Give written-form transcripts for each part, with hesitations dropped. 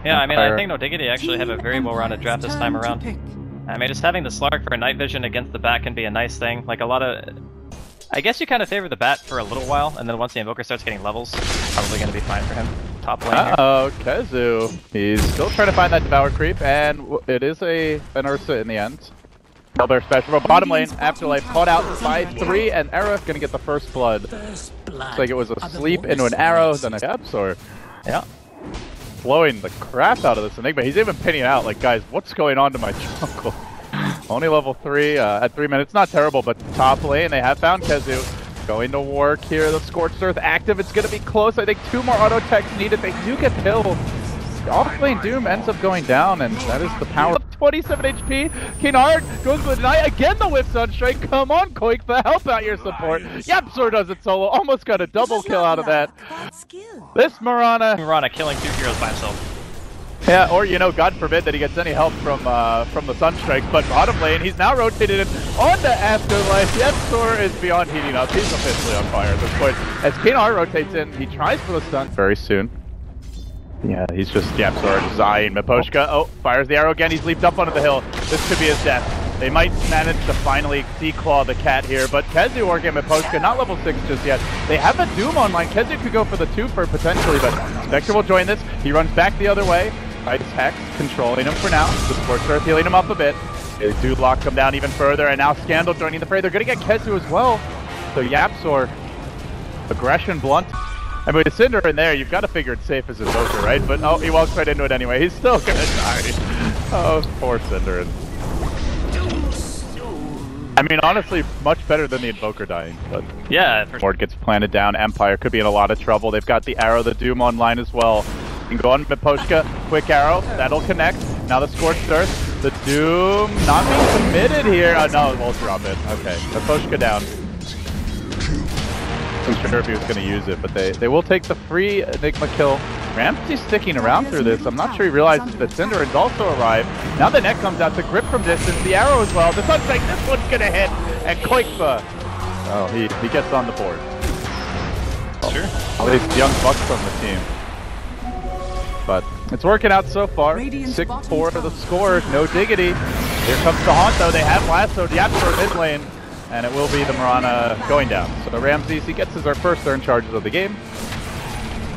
Yeah, I mean, I think no Diggity actually have a very well-rounded draft this time around. I mean, just having the Slark for night vision against the bat can be a nice thing. Like, a lot of... I guess you kind of favor the bat for a little while, and then once the Invoker starts getting levels, probably going to be fine for him. Top lane here. Uh-oh, Kezu. He's still trying to find that Devour creep, and it is an Ursa in the end. Another special for bottom lane. Afterlife caught out by 3, and Era going to get the first blood. Looks like it was a sleep into an arrow, then a Capsor. Yeah. Blowing the crap out of this Enigma. He's even pinning out, like, guys, what's going on to my jungle? Only level 3 at 3 minutes. Not terrible, but top lane, they have found Kezu. Going to work here. The Scorched Earth active. It's going to be close. I think 2 more auto techs needed. They do get killed. Off lane Doom ends up going down, and that is the power. 27 HP. Kinard goes for the deny. Again, the Whip Sunstrike. Come on, Koikfa, help out your support. Yapsor does it solo. Almost got a double kill out of that. This Mirana killing 2 heroes by himself. Yeah, or, you know, God forbid that he gets any help from the Sunstrike, but bottom lane, he's now rotated in on the Afterlife. Yapsor is beyond heating up. He's officially on fire at this point. As Kinar rotates in, he tries for the stun very soon. Yeah, he's just Yapsor, Zai, and Miposhka. Oh, fires the arrow again. He's leaped up onto the hill. This could be his death. They might manage to finally declaw the cat here, but Kezu or Miposhka, not level 6 just yet. They have a Doom online. Kezu could go for the 2 for potentially, but Spectre will join this. He runs back the other way. Ice Hex controlling him for now. The Scorched Earth healing him up a bit. They do lock him down even further, and now Scandal joining the fray. They're going to get Kezu as well. So Yapsor, aggression blunt. I mean, with Cinder in there, you've got to figure it's safe as Invoker, right? But oh, he walks right into it anyway. He's still going to die. Oh, poor Cinder. I mean, honestly, much better than the Invoker dying. But yeah, for Ward gets planted down. Empire could be in a lot of trouble. They've got the arrow, the Doom online as well. You can go on Miposhka, quick arrow, that'll connect. Now the Scorched Earth, the Doom not being committed here. Oh no, we'll drop it. Okay, Miposhka down. I'm sure if he was going to use it, but they will take the free Enigma kill. Ramsey's sticking around through this. I'm not sure he realizes that Cinder has also arrived. Now the net comes out to grip from distance. The arrow as well. The Sunstrike, this one's going to hit. And Koikfa, oh, he gets on the board. Sure. At least young bucks from the team. But it's working out so far. 6-4 to the score. No Diggity. Here comes the haunt though. They have lassoed Yapsor mid lane. And it will be the Mirana going down. So the Ramses, he gets his first turn charges of the game.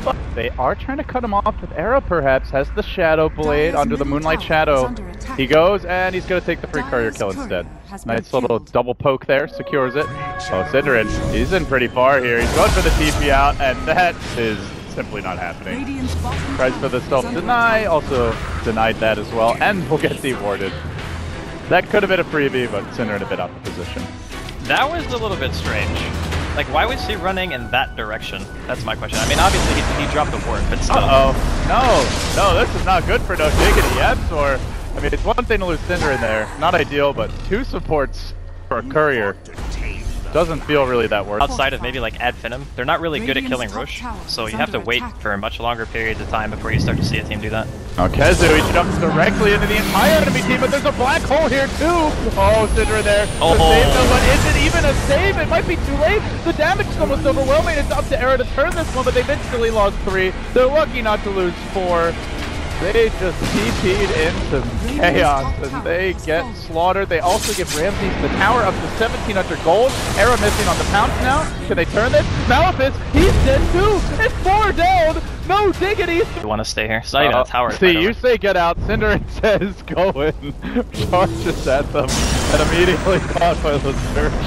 But they are trying to cut him off with arrow perhaps. Has the Shadow Blade under the Moonlight Shadow. He goes and he's going to take the free courier kill instead. Nice little double poke there. Secures it. Oh, Sidrin, he's in pretty far here. He's going for the TP out and that is simply not happening. Tries for the self-deny. Also denied that as well. And will get dewarded. That could have been a freebie, but Cinder in a bit out of position. That was a little bit strange. Like, why was he running in that direction? That's my question. I mean, obviously he dropped the ward, but still. No, this is not good for no Diggity. Yapsor, I mean, it's one thing to lose Cinder in there. Not ideal, but 2 supports for a courier doesn't feel really that worth. Outside of maybe like Ad Finum, they're not really good at killing Roche, so you have to wait for much longer periods of time before you start to see a team do that. Oh, Kezu, he jumps directly into the entire enemy team, but there's a black hole here too! Oh, Cinder there. Oh. The save though, but is it even a save? It might be too late. The damage is almost overwhelming. It's up to Era to turn this one, but they've instantly lost 3. They're lucky not to lose 4. They just TP'd into chaos, and they get slaughtered. They also give Ramses the tower up to 1,700 gold. Era missing on the pounce now. Can they turn this? Malefice, he's dead too! It's 4 down! No Diggity! You want to stay here? It's not even a tower. See, you say get out. Cinder says go in. Charges at them, and immediately caught by the spiritual.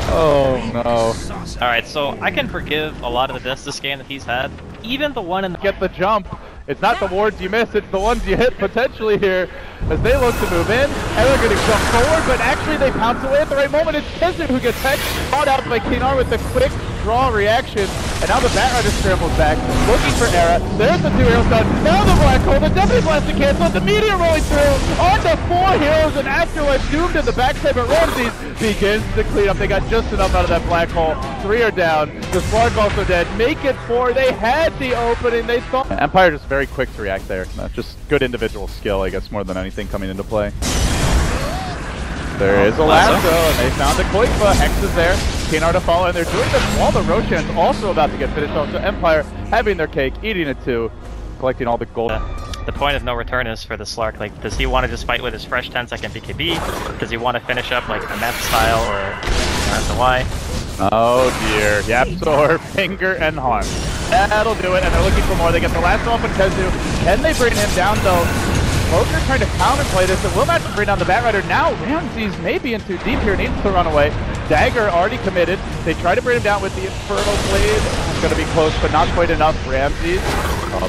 Oh no. Alright, so I can forgive a lot of the deaths this game that he's had. Even the one in the... Get the jump. It's not the wards you miss, it's the ones you hit potentially here as they look to move in. And they're going to jump forward, but actually they pounce away at the right moment. It's Kezu who gets hexed, caught out by Kinar with the quick draw reaction. And now the Batrider scrambles back, looking for Era. There's the 2 heroes done. Now the black hole, the Deputy Blast to cancel, the meteor rolling through. On to 4 heroes and Afterlife doomed in the backside, but Ramses begins to clean up. They got just enough out of that black hole. 3 are down. The Slark also dead. Make it 4. They had the opening. They thought. Empire just very quick to react there. Just good individual skill, I guess, more than anything coming into play. There is a lasso, and they found the Koikfa. Hex is there. Kinar to follow, and they're doing this while the Roshan's also about to get finished off. So Empire having their cake, eating it too. collecting all the gold. The point of no return is for the Slark. Like, does he want to just fight with his fresh 10-second BKB? Does he want to finish up like a meth style or that's why? Oh dear, Yapzor, Finger, and Harm. That'll do it, and they're looking for more. They get the last off on Tezu. Can they bring him down though? Poker trying to counterplay this, and will not bring down the Batrider. Now Ramses may be in too deep here, needs to run away. Dagger already committed. They try to bring him down with the Infernal Blade. It's going to be close, but not quite enough. Ramses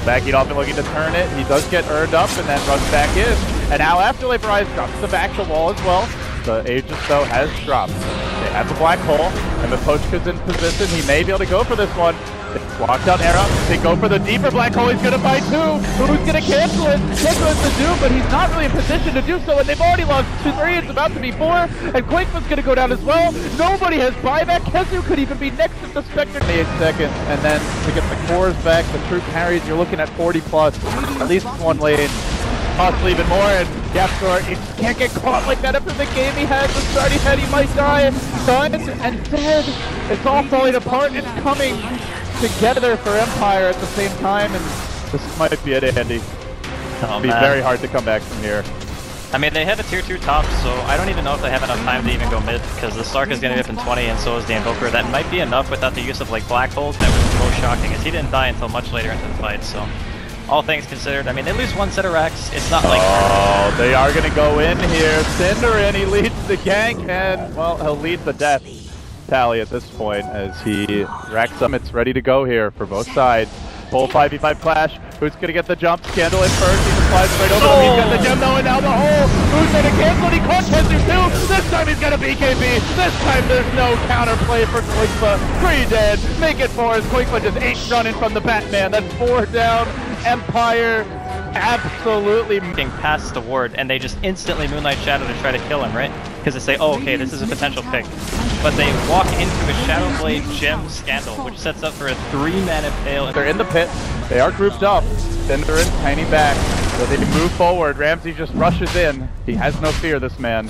backing off and looking to turn it. He does get earned up and then runs back in. And now Afterlife Rise drops the back to wall as well. The Aegis, though, has dropped. They have the Black Hole, and the Pochka's in position. He may be able to go for this one. They block down Era. They go for the deeper Black Hole. He's going to find two. Who's going to cancel it? Keiko is the Doom, but he's not really in position to do so, and they've already lost 2-3. It's about to be 4, and Quakeman's going to go down as well. Nobody has buyback. Kezu could even be next to the Spectre. 8 seconds, and then to get the cores back, the troop carries, you're looking at 40+. At least one lane. Possibly even more, and Yapzor, he can't get caught like that after the game he had. The start he had, he might die. Done and dead. It's all falling apart. It's coming together for Empire at the same time, and this might be it, Andy. It'll be very hard to come back from here. I mean, they have a tier 2 top, so I don't even know if they have enough time to even go mid, because the Slark is going to be up in 20, and so is the Invoker. That might be enough without the use of, like, Black Holes. That was most shocking, as he didn't die until much later into the fight, so... All things considered, I mean, they lose one set of racks. It's not like... Oh, they are going to go in here. Cinderin, he leads the gank, and, well, he'll lead the death tally at this point as he racks them. It's ready to go here for both sides. Full 5v5 clash. Who's going to get the jump? Scandal in first. He just flies right over them. He's got the gem though, and now the hole. Who's going to cancel? He caught Tezu too. This time he's got a BKB. This time there's no counterplay for Quakeman. 3 dead. Make it 4 as Quakeman just ain't running from the Batman. That's 4 down. Empire absolutely getting past the ward, and they just instantly Moonlight Shadow to try to kill him, right? Because they say, oh, okay, this is a potential pick. But they walk into a Shadow Blade Gem Scandal, which sets up for a 3-mana Pale. They're in the pit. They are grouped up. Cinderin tiny back. So they move forward. Ramsey just rushes in. He has no fear, this man.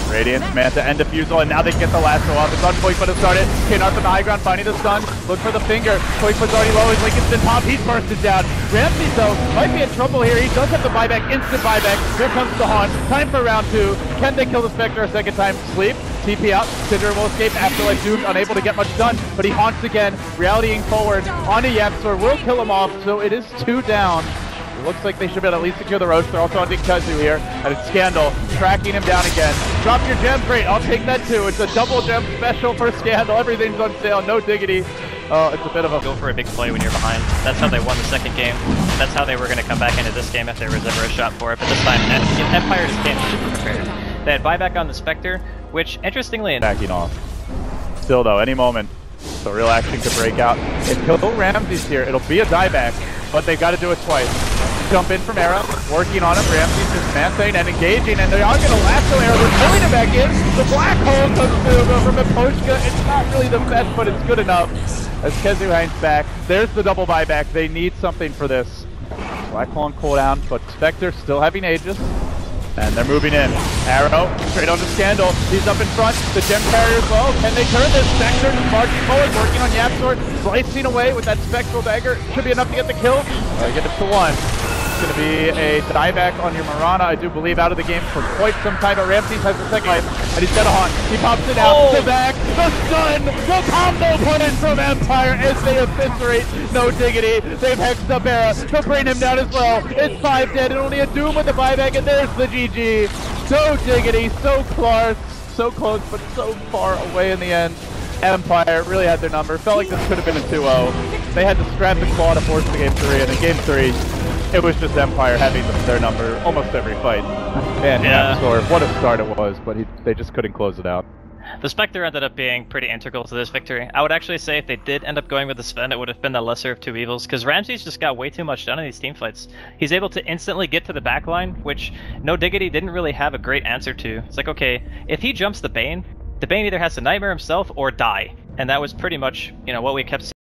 Radiance, Manta, and Diffusal, and now they get the lasso off. It's on Quakeman to start it. K-Nar from the high ground, finding the stun. Look for the finger. Quakeman's already low. His Lincoln's in top. He's bursted down. Ramsey, though, might be in trouble here. He does have the buyback, instant buyback. Here comes the haunt. Time for round 2. Can they kill the Spectre a second time? Sleep. TP out. Cinder will escape. Afterlife Duke, unable to get much done, but he haunts again. Realitying forward. Onto Yapzor. Will kill him off, so it is 2 down. It looks like they should be able to at least secure the roast. They're also on Diggityvs here, and it's Scandal tracking him down again. Drop your gem, great, I'll take that too. It's a double gem special for Scandal. Everything's on sale, no diggity. Oh, it's a bit of a... Go for a big play when you're behind. That's how they won the second game. That's how they were going to come back into this game if there was ever a shot for it. But this time, Empire just came super prepared. They had buyback on the Spectre, which, interestingly enough... Backing off. Still though, any moment, so real action could break out. If kill Ramses here, it'll be a dieback, but they've got to do it twice. Jump in from Era, working on him. Ramses just mansing and engaging, and they are going to lasso Era. They're pulling him back in. The Black Hole comes through, but from Pochka, it's not really the best, but it's good enough. As Kezu hangs back, there's the double buyback. They need something for this. Black Hole on cooldown, but Spectre still having Aegis. And they're moving in. Arrow, straight on to Scandal. He's up in front. The gem carrier as well. Can they turn this? Spectre just marching forward, working on Yapzor, slicing away with that spectral dagger. Should be enough to get the kill. Get it to 1. It's going to be a dieback on your Mirana, I do believe, out of the game for quite some time. But Ramses has the second life, and he's got a haunt. He pops it out. The back, the stun, the combo put in from Empire as they eviscerate No Diggity. They've hexed up Era to bring him down as well. It's 5 dead, and only a Doom with the buyback, and there's the GG. No Diggity, so close, but so far away in the end. Empire really had their number. Felt like this could have been a 2-0. They had to scrap the claw to force the game 3, and in game 3, it was just Empire having their number almost every fight. Man, yeah. What a start it was, but they just couldn't close it out. The Spectre ended up being pretty integral to this victory. I would actually say if they did end up going with the Sven, it would have been the lesser of two evils, because Ramses just got way too much done in these teamfights. He's able to instantly get to the backline, which No Diggity didn't really have a great answer to. It's like, okay, if he jumps the Bane either has to Nightmare himself or die. And that was pretty much, what we kept seeing.